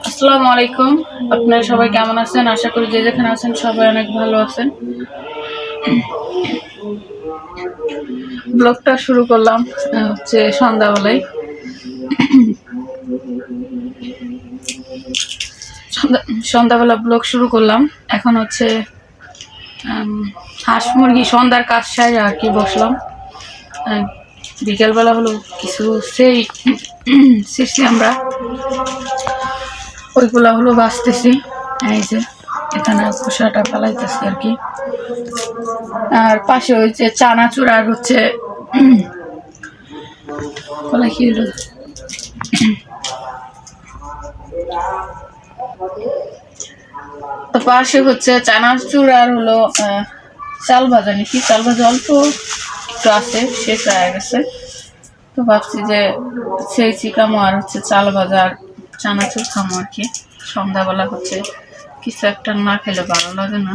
আসসালামু আলাইকুম। আপনারা সবাই কেমন আছেন? আশা করি যে যেখানে আছেন সবাই অনেক ভালো আছেন। ব্লগটা শুরু করলাম হচ্ছে সন্ধ্যাবেলায়। সন্ধ্যাবেলা ব্লগ শুরু করলাম। এখন হচ্ছে হাঁস মুরগি সন্ধ্যার কাজ সারি আর কি বসলাম। বিকেলবেলা হলো কিছু সেই শিখছি আমরা, ওইগুলা হলো বাঁচতেছি। এই যে এখানে খোসাটা ফেলাইতেছি আর কি। আর পাশে হচ্ছে চানাচুর আর হচ্ছে বলা কি হলো তো পাশে হচ্ছে চানাচুর আর হলো চাল ভাজা, নাকি চাল ভাজা অল্প একটু আছে, শেষ হয়ে গেছে। তো ভাবছি যে সেই চিকামো আর হচ্ছে চাল ভাজা আর চানাচুর খামো আর কি। সন্ধ্যাবেলা হচ্ছে কিছু একটা না খেলে ভালো লাগে না।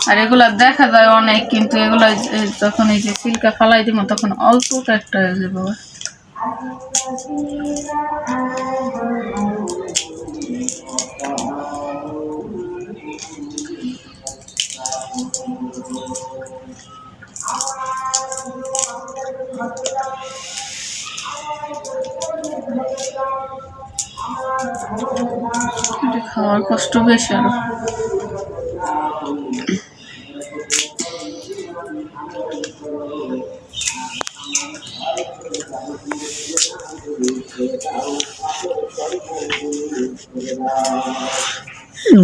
আর এগুলা দেখা যায় অনেক, কিন্তু এগুলা যখন এই যে সিল্কা ফালাই দিব তখন অল্প একটা হয়ে যাবো। খাওয়ার কষ্ট বেশি আরো।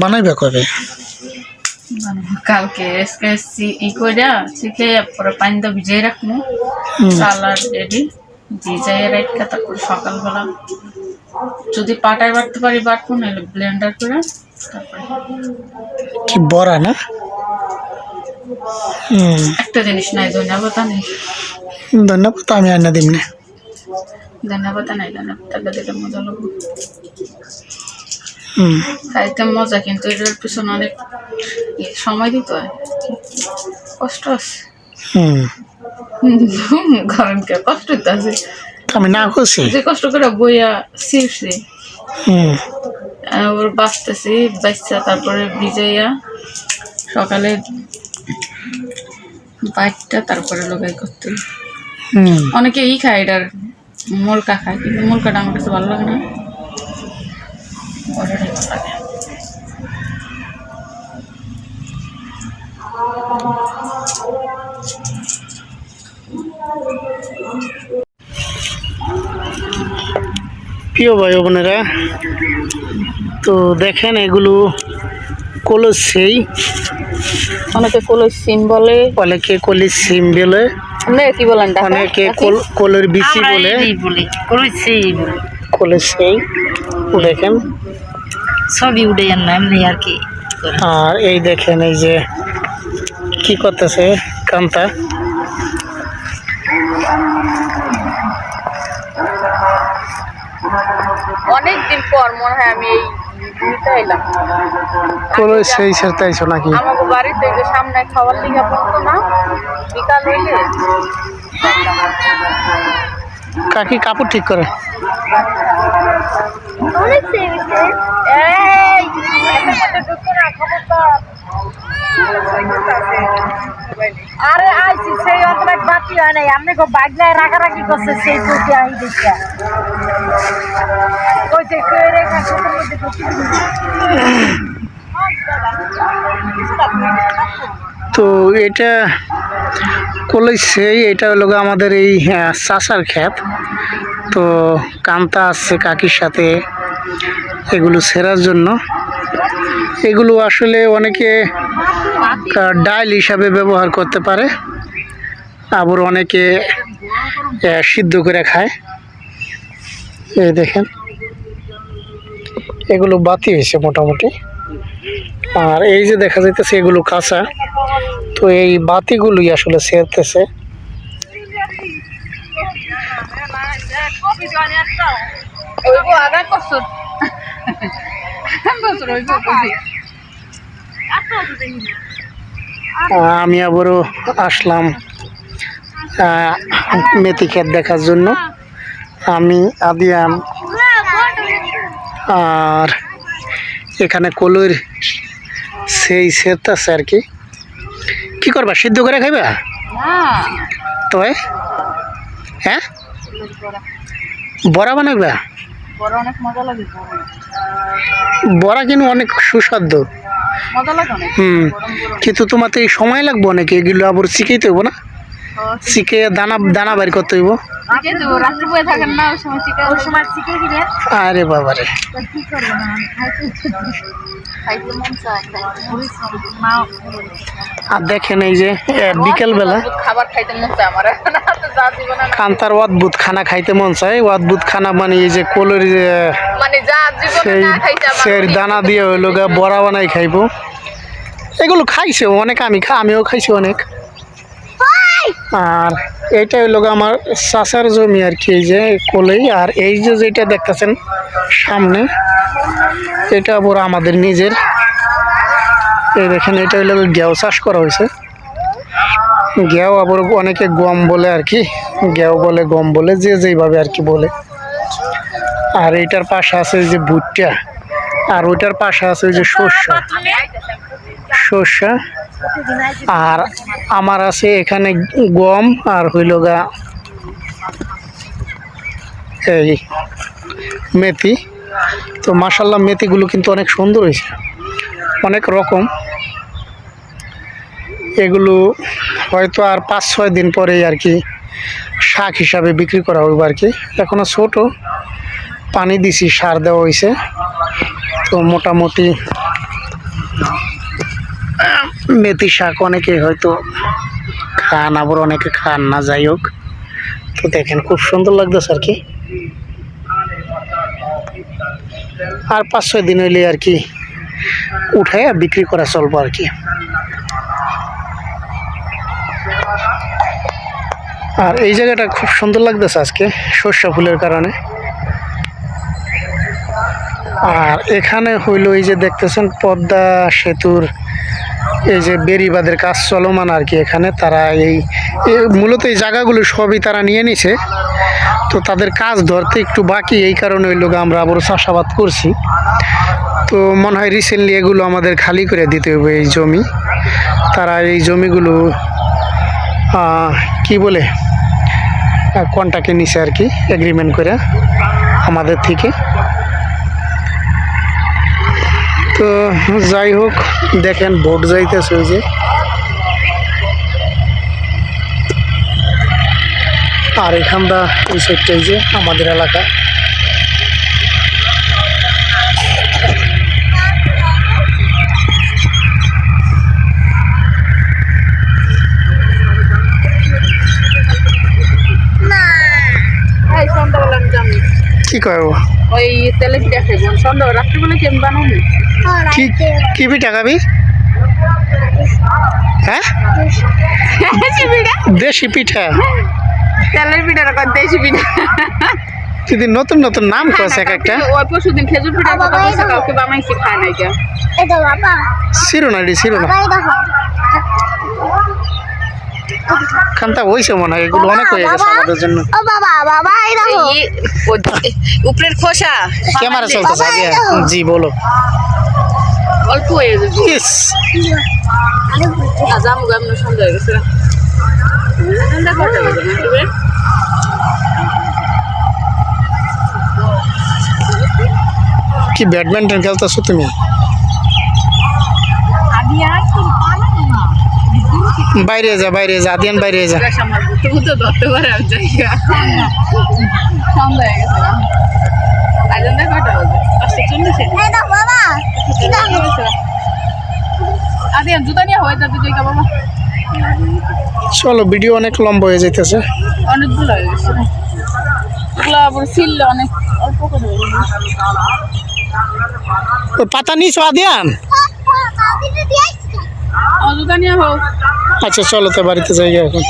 বানাইবে কবে? কালকে ই কইরা শিখে পরে পানি দিয়ে ভিজিয়ে রাখবো। চাল আর রেডি ভিজাই রাখা, তারপর সকালবেলা যদি পাটায় বাটতে পারি বাটবো, নাহলে ব্লেন্ডার করে তারপরে। কি বড়া না? একটা জিনিস নাই, ধনিয়া পাতা নেই। ধন্যবাদ, আমি আইনা দিম না। ধনিয়া পাতা নাই, ধনিয়া পাতা দিলে মজা লাগবে, খাইতে মজা, কিন্তু এটার পিছনে অনেক সময় দিতে হয়, কষ্ট আছে। গরমকে কষ্ট দিতে আছে, আমি না করছি যে কষ্ট করে বইয়া ছিঁড়ছি ওর বাঁচতেছি বাচ্চা, তারপরে ভিজাইয়া সকালে বাইকটা তারপরে লোকাই করতে। অনেকে খায় এটার মোলকা খায়, কিন্তু মোলকাটা আমার কাছে ভালো লাগে না, ওটাই ভালো লাগে। প্রিয় ভাই বোনেরা, তো দেখেন এগুলো কলের সেই, অনেকে কলের সিম বলে, অনেকে কলের সিম বলে, কি বলেন, অনেকে কলের বিচি বলে, কলের সেই। দেখেন সবই উঠে নাম নেই আর কি। আর এই দেখেন এই যে কি করতেছে কান্তা। অনেকদিন পর মনে হয় আমি এই ঘুরতে এলাম। কলের সেই সেরতাইছো নাকি? আমাকে বাড়িতে যে সামনে খাওয়ার লিগা পড়তো না, বিকাল হইলে কাকি কাপড় ঠিক করে। অনেক সেবিছে এই ঢুকতো না, খবরদার। আরে আইছি সেই অন্তরাক বাতি হয় নাই, আপনি গো বাগলায় রাগারাগি করছে সেই চোখে আই দেখা কইছে কই রে কাছের মধ্যে ঢুকি। তো এটা কলেজ সেই, এটা হলো আমাদের এই চাষার ক্ষেত। তো কান্তা আসছে কাকির সাথে এগুলো সেরার জন্য। এগুলো আসলে অনেকে ডাল হিসাবে ব্যবহার করতে পারে, আবার অনেকে সিদ্ধ করে খায়। এই দেখেন এগুলো বাতি হয়েছে মোটামুটি, আর এই যে দেখা যাইতেছে এগুলো কাঁচা। তো এই বাতিগুলোই আসলে সেরতেছে। আমি আবারও আসলাম মেথি ক্ষেত দেখার জন্য আমি আদিয়ান আর এখানে কলুর সেই সেত আছে আর কি। কি করবা, সিদ্ধ করে খাইবা? না তবে হ্যাঁ বড়া বানাইবা? বড় অনেক মজা লাগে, বড়া কিন্তু অনেক সুস্বাদু। মজা লাগে অনেক। কিন্তু তোমার তো এই সময় লাগবে অনেক, এগুলো আবার শিখাইতে হইব না? শিখে দানা দানা বাইর করতে হইব। রাত্রে বয়ে থাকেন না, ওই সময় শিখে দিবেন। আরে বাবারে, কি করবো না, খাইতে মন চায়, আর দেখেন এই যে বিকেলবেলা খাবার খাইতে মন চায় আমার, যা জীবনে কান্তার অদ্ভুত খানা খাইতে মন চায়। অদ্ভুত খানা মানে এই যে কলের মানে যা জীবনে সেই না খাইতে আমার সেই দানা দিয়ে হইলো গা বড়া বানাই খাইবো। এগুলো খাইছে অনেক, আমিও খাইছি অনেক। আর এইটা হইলো গা আমার চাচার জমি আর কি, এই যে কোলেই। আর এই যে যেটা দেখতেছেন সামনে, এটা আবার আমাদের নিজের। এই দেখেন, এটা হইলো গেও চাষ করা হয়েছে। গেও আবার অনেকে গম বলে আর কি, গেও বলে, গম বলে, যে যেইভাবে আর কি বলে। আর এইটার পাশে আছে এই যে ভুট্টা, আর ওইটার পাশে আছে ওই যে সর্ষা। আর আমার আছে এখানে গম আর হইল গা এই মেথি। তো মাশাল্লাহ মেথিগুলো কিন্তু অনেক সুন্দর হয়েছে, অনেক রকম। এগুলো হয়তো আর 5-6 দিন পরেই আর কি শাক হিসাবে বিক্রি করা হবে আর কি। এখনো ছোট, পানি দিছি, সার দেওয়া হয়েছে। তো মোটামুটি মেথি শাক অনেকে হয়তো খান, আবার অনেকে খান না, যাই হোক। তো দেখেন খুব সুন্দর লাগতেছে আর কি। আর 5-6 দিন হইলে আর কি উঠে বিক্রি করা চলবো আর কি। আর এই জায়গাটা খুব সুন্দর লাগতেছে আজকে সর্ষা ফুলের কারণে। আর এখানে হইলো এই যে দেখতেছেন পদ্মা সেতুর এই যে বেড়িবাঁধের কাজ চলমান আর কি। এখানে তারা মূলত এই জায়গাগুলো সবই তারা নিয়ে নিছে। তো তাদের কাজ ধরতে একটু বাকি, এই কারণে ওই লোক আমরা আবারও চাষাবাদ করছি। তো মনে হয় রিসেন্টলি এগুলো আমাদের খালি করে দিতে হবে এই জমি। তারা এই জমিগুলো কি বলে কন্ট্রাক্টে নিছে আর কি, এগ্রিমেন্ট করে আমাদের থেকে। তো যাই হোক, দেখেন ভোট যাইতেছে ওই যে। আর এখানটা এই সাইডটাই যে আমাদের এলাকা। কি কয় ও? ওই তেলে পিঠা খাইব সন্ধ্যা রাত্রিবেলা কেমন বানাবো? কি কি পিঠা খাবি? হ্যাঁ, দেশি পিঠা। তেলের পিঠা রাখা, দেশি পিঠা। যদি নতুন নতুন নাম কয়েছে এক একটা। ওই পরশুদিন খেজুর পিঠা কথা কইছে, কাউকে বানাইছি খায় নাই কেউ। ছিল না খান্তা হয়েছে মনে হয়, এগুলো অনেক হয়ে গেছে আমাদের জন্য। উপরের খোসা ক্যামেরা চলতেছে আগে। জি বলো। অল্প হয়ে যাবে। জামু গামনো সন্ধ্যা হয়ে গেছে। কি ব্যাডমিন্টন খেলতেছো তুমি? বাইরে যা, বাইরে যা, আদিয়ান বাইরে যা। ধরতে পারে জায়গা সন্ধ্যা হয়ে গেছে। আইজনটা কয়টা বাজে? 5:40। আদিয়ান জুতা নিয়ে হয়ে যাবে জায়গা বাবা। চলো, ভিডিও অনেক লম্বা হয়ে যাইতেছে। অনেকগুলো হয়ে গেছে, এগুলো আবার ছিল অনেক অল্প করে। পাতা নিছো আদিয়ান? জুতা নিয়ে হোক। আচ্ছা চলো তো বাড়িতে যাই এখন।